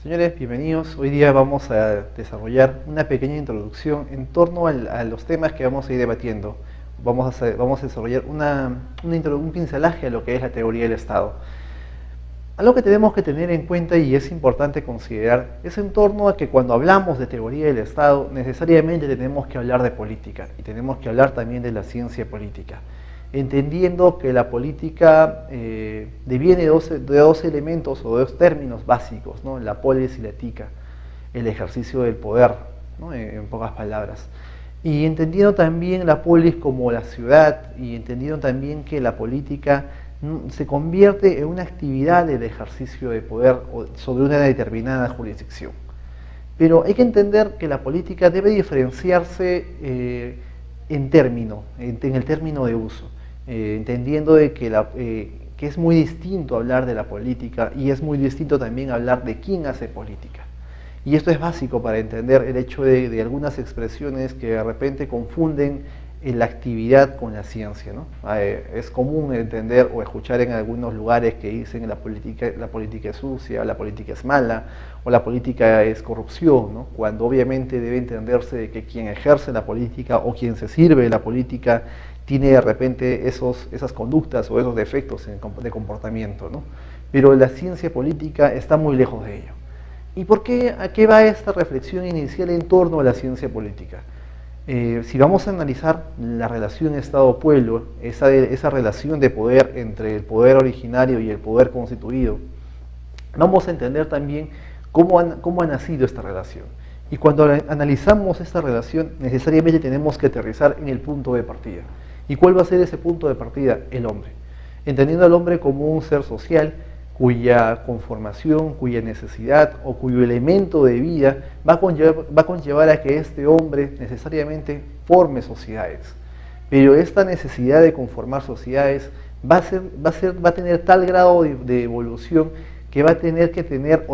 Señores, bienvenidos. Hoy día vamos a desarrollar una pequeña introducción en torno a los temas que vamos a ir debatiendo. Vamos a desarrollar un pincelaje a lo que es la teoría del Estado. Algo que tenemos que tener en cuenta y es importante considerar es en torno a que cuando hablamos de teoría del Estado necesariamente tenemos que hablar de política y tenemos que hablar también de la ciencia política, entendiendo que la política deviene de dos elementos o de dos términos básicos, ¿no? La polis y la ética, el ejercicio del poder, ¿no? En pocas palabras. Y entendiendo también la polis como la ciudad y entendiendo también que la política se convierte en una actividad del ejercicio de poder sobre una determinada jurisdicción. Pero hay que entender que la política debe diferenciarse en el término de uso, entendiendo de que es muy distinto hablar de la política y es muy distinto también hablar de quién hace política. Y esto es básico para entender el hecho de algunas expresiones que de repente confunden la actividad con la ciencia, ¿no? Es común entender o escuchar en algunos lugares que dicen la política es sucia, la política es mala, o la política es corrupción, ¿no? Cuando obviamente debe entenderse de que quien ejerce la política o quien se sirve de la política tiene de repente esas conductas o esos defectos de comportamiento, ¿no? Pero la ciencia política está muy lejos de ello. ¿Y a qué va esta reflexión inicial en torno a la ciencia política? Si vamos a analizar la relación Estado-Pueblo, esa relación de poder entre el poder originario y el poder constituido, vamos a entender también cómo ha nacido esta relación. Y cuando analizamos esta relación, necesariamente tenemos que aterrizar en el punto de partida. ¿Y cuál va a ser ese punto de partida? El hombre. Entendiendo al hombre como un ser social, cuya conformación, cuya necesidad o cuyo elemento de vida va a conllevar a que este hombre necesariamente forme sociedades. Pero esta necesidad de conformar sociedades va a tener tal grado de evolución que va a tener que tener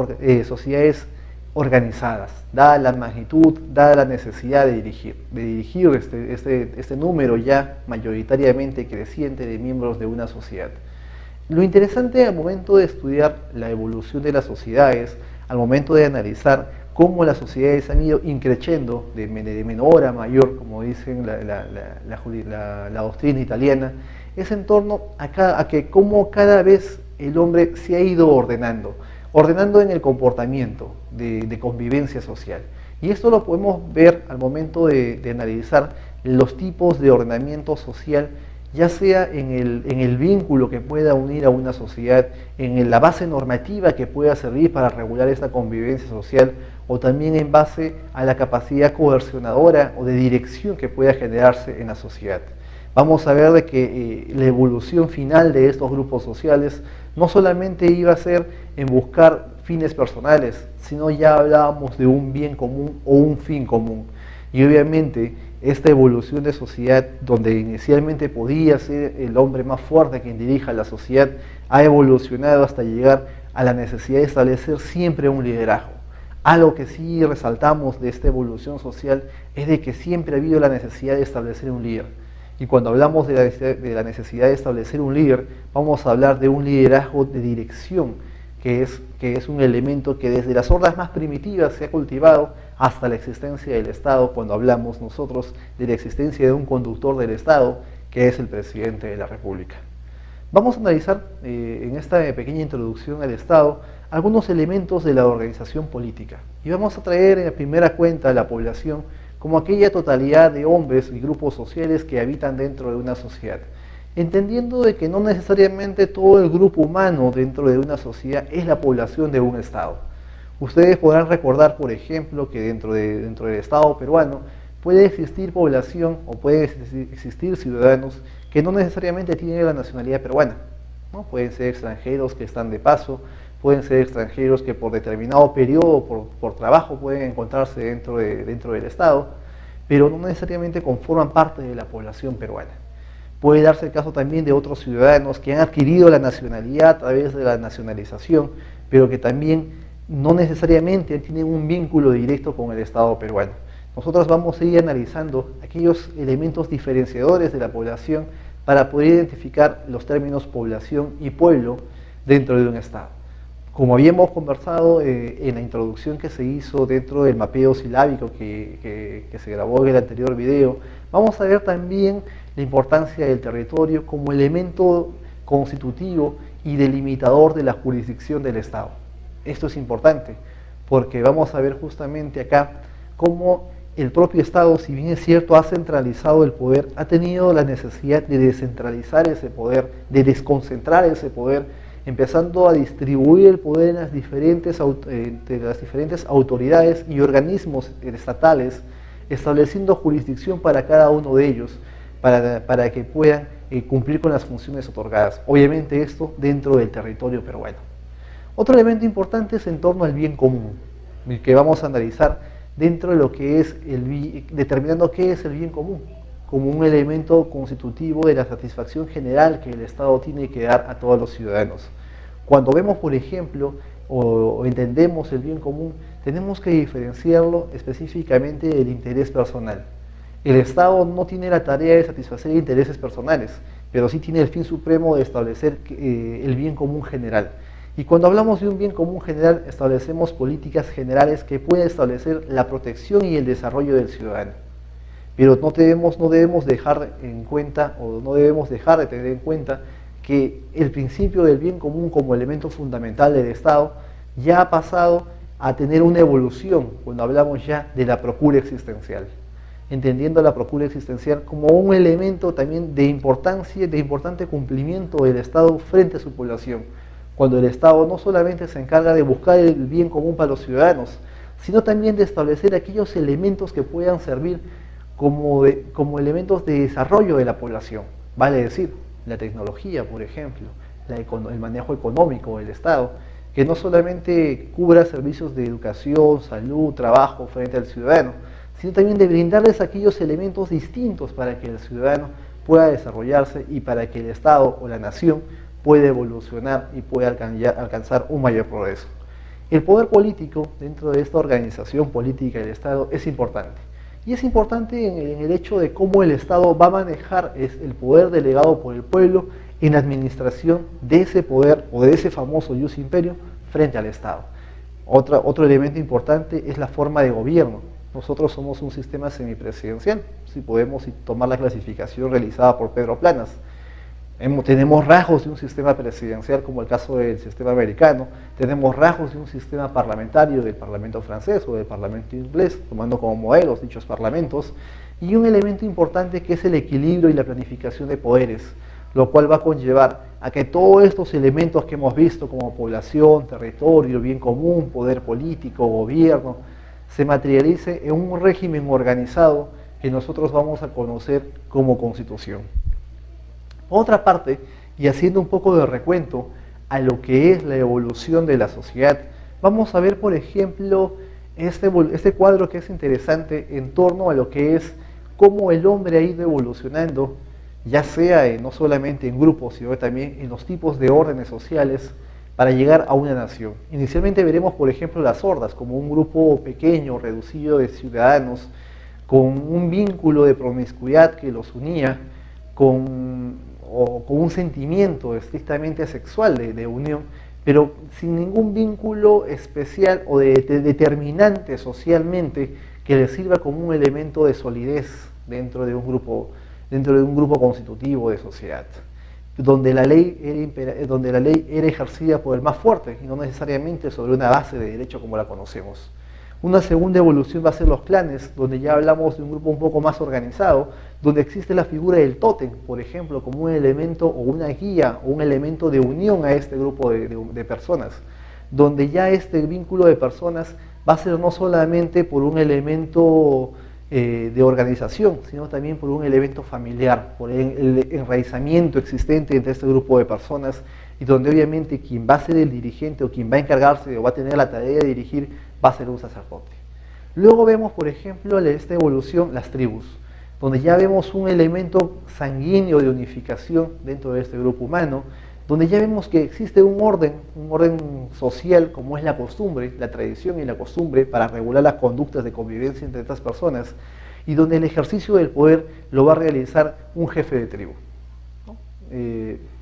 sociedades organizadas, dada la magnitud, dada la necesidad de dirigir este número ya mayoritariamente creciente de miembros de una sociedad. Lo interesante al momento de estudiar la evolución de las sociedades, al momento de analizar cómo las sociedades han ido increciendo de menor a mayor, como dicen la doctrina italiana, es en torno a que cómo cada vez el hombre se ha ido ordenando en el comportamiento de convivencia social. Y esto lo podemos ver al momento de analizar los tipos de ordenamiento social, ya sea en el vínculo que pueda unir a una sociedad, en la base normativa que pueda servir para regular esta convivencia social, o también en base a la capacidad coercionadora o de dirección que pueda generarse en la sociedad. Vamos a ver de que la evolución final de estos grupos sociales no solamente iba a ser en buscar fines personales, sino ya hablábamos de un bien común o un fin común. Y obviamente esta evolución de sociedad, donde inicialmente podía ser el hombre más fuerte quien dirija la sociedad, ha evolucionado hasta llegar a la necesidad de establecer siempre un liderazgo. Algo que sí resaltamos de esta evolución social es de que siempre ha habido la necesidad de establecer un líder. Y cuando hablamos de la necesidad de establecer un líder, vamos a hablar de un liderazgo de dirección, que es un elemento que desde las hordas más primitivas se ha cultivado hasta la existencia del Estado, cuando hablamos nosotros de la existencia de un conductor del Estado, que es el presidente de la República. Vamos a analizar en esta pequeña introducción al Estado algunos elementos de la organización política y vamos a traer en primera cuenta a la población como aquella totalidad de hombres y grupos sociales que habitan dentro de una sociedad, entendiendo de que no necesariamente todo el grupo humano dentro de una sociedad es la población de un Estado. Ustedes podrán recordar, por ejemplo, que dentro del Estado peruano puede existir población o pueden existir ciudadanos que no necesariamente tienen la nacionalidad peruana, ¿no? Pueden ser extranjeros que están de paso, pueden ser extranjeros que por determinado periodo, por trabajo, pueden encontrarse dentro del Estado, pero no necesariamente conforman parte de la población peruana. Puede darse el caso también de otros ciudadanos que han adquirido la nacionalidad a través de la nacionalización, pero que también no necesariamente tienen un vínculo directo con el Estado peruano. Nosotros vamos a ir analizando aquellos elementos diferenciadores de la población para poder identificar los términos población y pueblo dentro de un Estado. Como habíamos conversado en la introducción que se hizo dentro del mapeo silábico que se grabó en el anterior video, vamos a ver también la importancia del territorio como elemento constitutivo y delimitador de la jurisdicción del Estado. Esto es importante porque vamos a ver justamente acá cómo el propio Estado, si bien es cierto, ha centralizado el poder, ha tenido la necesidad de descentralizar ese poder, de desconcentrar ese poder, empezando a distribuir el poder en entre las diferentes autoridades y organismos estatales, estableciendo jurisdicción para cada uno de ellos, para que puedan cumplir con las funciones otorgadas. Obviamente esto dentro del territorio peruano. Otro elemento importante es en torno al bien común, el que vamos a analizar dentro de lo que es determinando qué es el bien común, como un elemento constitutivo de la satisfacción general que el Estado tiene que dar a todos los ciudadanos. Cuando vemos, por ejemplo, o entendemos el bien común, tenemos que diferenciarlo específicamente del interés personal. El Estado no tiene la tarea de satisfacer intereses personales, pero sí tiene el fin supremo de establecer el bien común general. Y cuando hablamos de un bien común general, establecemos políticas generales que pueden establecer la protección y el desarrollo del ciudadano. Pero no debemos dejar en cuenta, o no debemos dejar de tener en cuenta, que el principio del bien común como elemento fundamental del Estado ya ha pasado a tener una evolución cuando hablamos ya de la procura existencial, entendiendo la procura existencial como un elemento también de importancia, de importante cumplimiento del Estado frente a su población, cuando el Estado no solamente se encarga de buscar el bien común para los ciudadanos, sino también de establecer aquellos elementos que puedan servir como elementos de desarrollo de la población, vale decir, la tecnología, por ejemplo, el manejo económico del Estado, que no solamente cubra servicios de educación, salud, trabajo frente al ciudadano, sino también de brindarles aquellos elementos distintos para que el ciudadano pueda desarrollarse y para que el Estado o la nación pueda evolucionar y pueda alcanzar un mayor progreso. El poder político dentro de esta organización política del Estado es importante. Y es importante en el hecho de cómo el Estado va a manejar el poder delegado por el pueblo en la administración de ese poder o de ese famoso ius imperio frente al Estado. Otro elemento importante es la forma de gobierno. Nosotros somos un sistema semipresidencial, si podemos tomar la clasificación realizada por Pedro Planas. Tenemos rasgos de un sistema presidencial como el caso del sistema americano, tenemos rasgos de un sistema parlamentario del Parlamento francés o del Parlamento inglés, tomando como modelos dichos parlamentos, y un elemento importante que es el equilibrio y la planificación de poderes, lo cual va a conllevar a que todos estos elementos que hemos visto como población, territorio, bien común, poder político, gobierno, se materialice en un régimen organizado que nosotros vamos a conocer como Constitución. Por otra parte, y haciendo un poco de recuento a lo que es la evolución de la sociedad, vamos a ver, por ejemplo, este cuadro que es interesante en torno a lo que es cómo el hombre ha ido evolucionando, ya sea no solamente en grupos, sino también en los tipos de órdenes sociales, para llegar a una nación. Inicialmente veremos, por ejemplo, las hordas como un grupo pequeño, reducido de ciudadanos, con un vínculo de promiscuidad que los unía, con un sentimiento estrictamente sexual de unión, pero sin ningún vínculo especial o determinante socialmente que les sirva como un elemento de solidez dentro de un grupo constitutivo de sociedad, donde la ley era ejercida por el más fuerte y no necesariamente sobre una base de derecho como la conocemos. Una segunda evolución va a ser los clanes, donde ya hablamos de un grupo un poco más organizado, donde existe la figura del tótem, por ejemplo, como un elemento o una guía o un elemento de unión a este grupo de personas, donde ya este vínculo de personas va a ser no solamente por un elemento de organización, sino también por un elemento familiar, por el enraizamiento existente entre este grupo de personas, y donde obviamente quien va a ser el dirigente o quien va a encargarse o va a tener la tarea de dirigir va a ser un sacerdote. Luego vemos, por ejemplo, en esta evolución las tribus, donde ya vemos un elemento sanguíneo de unificación dentro de este grupo humano, donde ya vemos que existe un orden social como es la costumbre, la tradición y la costumbre para regular las conductas de convivencia entre estas personas, y donde el ejercicio del poder lo va a realizar un jefe de tribu, ¿no?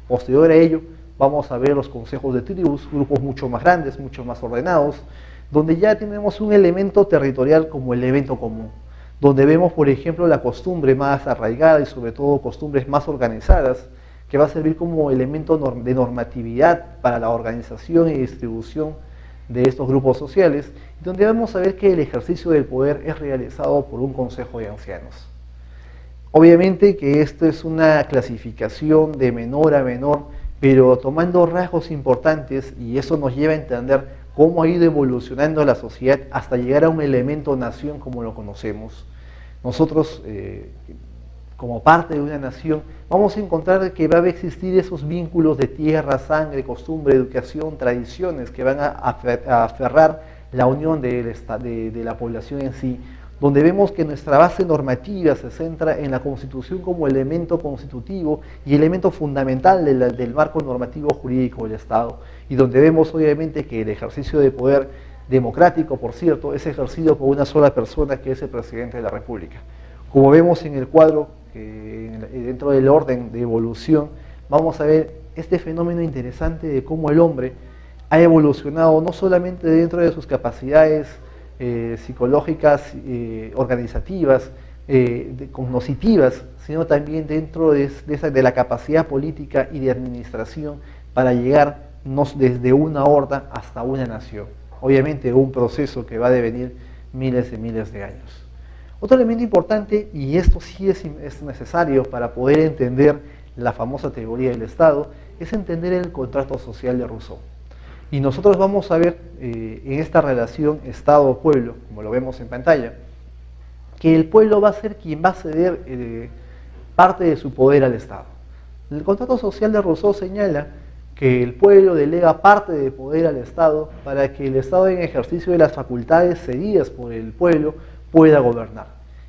Posterior a ello, vamos a ver los consejos de tribus, grupos mucho más grandes, mucho más ordenados, donde ya tenemos un elemento territorial como elemento común, donde vemos, por ejemplo, la costumbre más arraigada y sobre todo costumbres más organizadas, que va a servir como elemento de normatividad para la organización y distribución de estos grupos sociales, donde vamos a ver que el ejercicio del poder es realizado por un consejo de ancianos. Obviamente que esto es una clasificación de menor a menor, pero tomando rasgos importantes, y eso nos lleva a entender cómo ha ido evolucionando la sociedad hasta llegar a un elemento nación como lo conocemos. Nosotros, como parte de una nación, vamos a encontrar que va a existir esos vínculos de tierra, sangre, costumbre, educación, tradiciones que van a aferrar la unión de la población en sí, donde vemos que nuestra base normativa se centra en la Constitución como elemento constitutivo y elemento fundamental del marco normativo jurídico del Estado, y donde vemos obviamente que el ejercicio de poder democrático, por cierto, es ejercido por una sola persona, que es el presidente de la República. Como vemos en el cuadro, dentro del orden de evolución, vamos a ver este fenómeno interesante de cómo el hombre ha evolucionado no solamente dentro de sus capacidades psicológicas, organizativas, cognitivas, sino también dentro de la capacidad política y de administración para llegar desde una horda hasta una nación. Obviamente un proceso que va a devenir miles y miles de años. Otro elemento importante, y esto sí es necesario para poder entender la famosa teoría del Estado, es entender el contrato social de Rousseau. Y nosotros vamos a ver en esta relación Estado-pueblo, como lo vemos en pantalla, que el pueblo va a ser quien va a ceder parte de su poder al Estado. El contrato social de Rousseau señala que el pueblo delega parte de poder al Estado para que el Estado, en ejercicio de las facultades cedidas por el pueblo, pueda gobernar.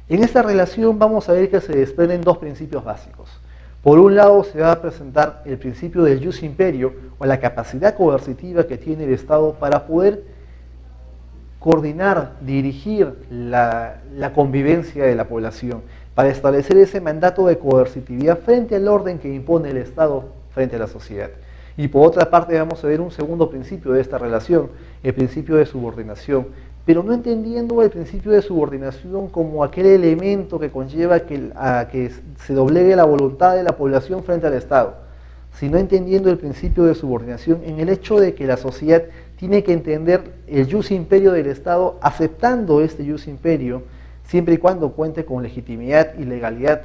En esta relación vamos a ver que se desprenden dos principios básicos. Por un lado se va a presentar el principio del jus imperio, o la capacidad coercitiva que tiene el Estado para poder coordinar, dirigir la convivencia de la población, para establecer ese mandato de coercitividad frente al orden que impone el Estado frente a la sociedad. Y por otra parte vamos a ver un segundo principio de esta relación, el principio de subordinación, pero no entendiendo el principio de subordinación como aquel elemento que conlleva a que se doblegue la voluntad de la población frente al Estado, sino entendiendo el principio de subordinación en el hecho de que la sociedad tiene que entender el jus imperio del Estado, aceptando este jus imperio, siempre y cuando cuente con legitimidad y legalidad,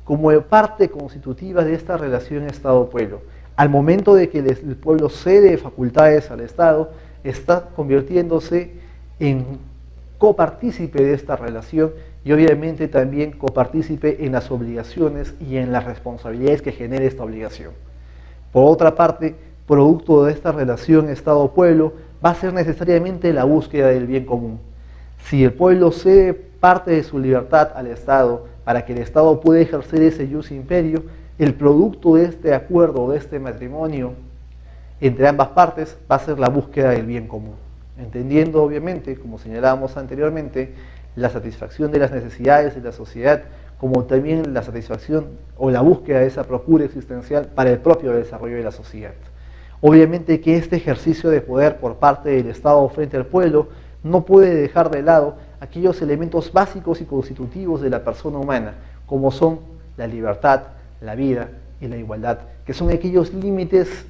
como parte constitutiva de esta relación Estado-pueblo. Al momento de que el pueblo cede facultades al Estado, está convirtiéndose en copartícipe de esta relación y obviamente también copartícipe en las obligaciones y en las responsabilidades que genera esta obligación. Por otra parte, producto de esta relación Estado-pueblo, va a ser necesariamente la búsqueda del bien común. Si el pueblo cede parte de su libertad al Estado para que el Estado pueda ejercer ese jus imperio, el producto de este acuerdo, de este matrimonio entre ambas partes, va a ser la búsqueda del bien común, entendiendo obviamente, como señalábamos anteriormente, la satisfacción de las necesidades de la sociedad, como también la satisfacción o la búsqueda de esa procura existencial para el propio desarrollo de la sociedad. Obviamente que este ejercicio de poder por parte del Estado frente al pueblo no puede dejar de lado aquellos elementos básicos y constitutivos de la persona humana, como son la libertad, la vida y la igualdad, que son aquellos límites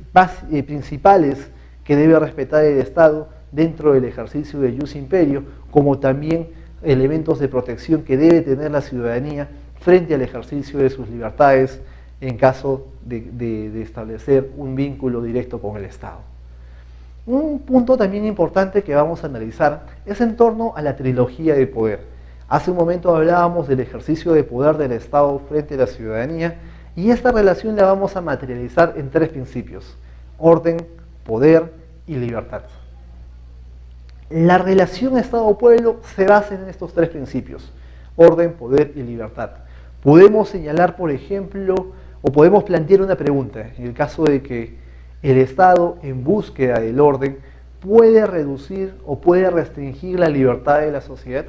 principales que debe respetar el Estado dentro del ejercicio del jus imperio, como también elementos de protección que debe tener la ciudadanía frente al ejercicio de sus libertades en caso de establecer un vínculo directo con el Estado. Un punto también importante que vamos a analizar es en torno a la trilogía de poder. Hace un momento hablábamos del ejercicio de poder del Estado frente a la ciudadanía, y esta relación la vamos a materializar en tres principios: orden, poder y libertad. La relación Estado-pueblo se basa en estos tres principios: orden, poder y libertad. Podemos señalar, por ejemplo, o podemos plantear una pregunta, en el caso de que el Estado, en búsqueda del orden, puede reducir o puede restringir la libertad de la sociedad.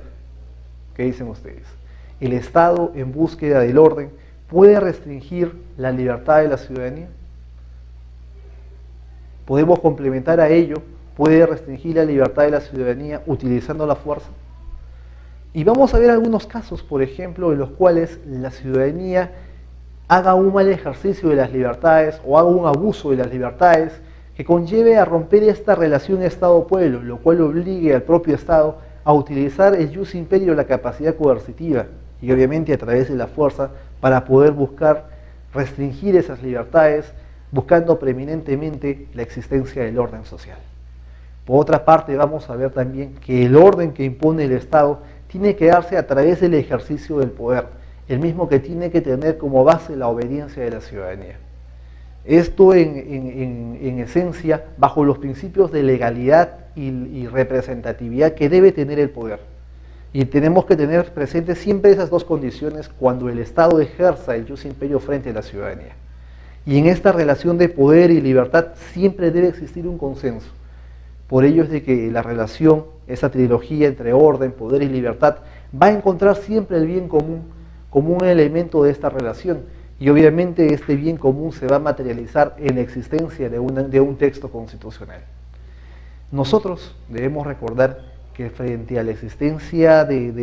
¿Qué dicen ustedes? ¿El Estado, en búsqueda del orden, puede restringir la libertad de la ciudadanía? Podemos complementar a ello, puede restringir la libertad de la ciudadanía utilizando la fuerza. Y vamos a ver algunos casos, por ejemplo, en los cuales la ciudadanía haga un mal ejercicio de las libertades o haga un abuso de las libertades que conlleve a romper esta relación Estado-pueblo, lo cual obligue al propio Estado a utilizar el jus imperio, la capacidad coercitiva, y obviamente a través de la fuerza, para poder buscar restringir esas libertades, buscando preeminentemente la existencia del orden social. Por otra parte, vamos a ver también que el orden que impone el Estado tiene que darse a través del ejercicio del poder, el mismo que tiene que tener como base la obediencia de la ciudadanía. Esto en esencia bajo los principios de legalidad y representatividad que debe tener el poder. Y tenemos que tener presentes siempre esas dos condiciones cuando el Estado ejerza el jus imperio frente a la ciudadanía. Y en esta relación de poder y libertad siempre debe existir un consenso. Por ello es de que la relación, esa trilogía entre orden, poder y libertad, va a encontrar siempre el bien común como un elemento de esta relación. Y obviamente este bien común se va a materializar en la existencia de un texto constitucional. Nosotros debemos recordar que frente a la existencia del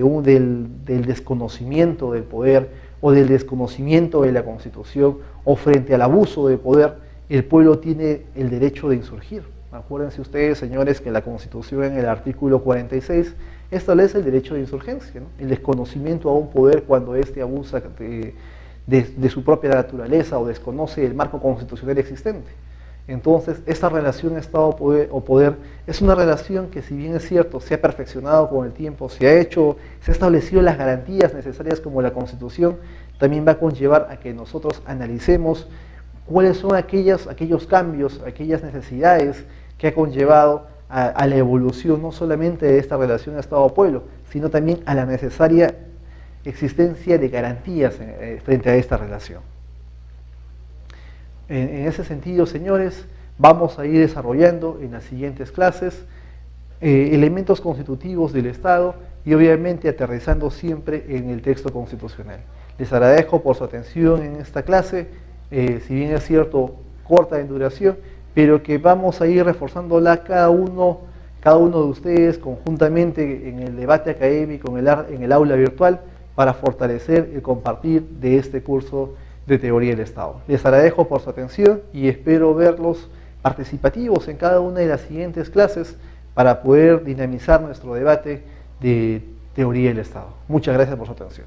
desconocimiento del poder o del desconocimiento de la Constitución o frente al abuso de poder, el pueblo tiene el derecho de insurgir. Acuérdense ustedes, señores, que la Constitución en el artículo 46 establece el derecho de insurgencia, ¿no? El desconocimiento a un poder cuando éste abusa de su propia naturaleza o desconoce el marco constitucional existente. Entonces, esta relación Estado-poder o poder es una relación que, si bien es cierto, se ha perfeccionado con el tiempo, se ha establecido las garantías necesarias como la Constitución, también va a conllevar a que nosotros analicemos cuáles son aquellos cambios, aquellas necesidades que ha conllevado a la evolución no solamente de esta relación Estado-pueblo, sino también a la necesaria existencia de garantías frente a esta relación. En ese sentido, señores, vamos a ir desarrollando en las siguientes clases elementos constitutivos del Estado y obviamente aterrizando siempre en el texto constitucional. Les agradezco por su atención en esta clase, si bien es cierto, corta en duración, pero que vamos a ir reforzándola cada uno de ustedes conjuntamente en el debate académico, en el aula virtual, para fortalecer el compartir de este curso de Teoría del Estado. Les agradezco por su atención y espero verlos participativos en cada una de las siguientes clases para poder dinamizar nuestro debate de Teoría del Estado. Muchas gracias por su atención.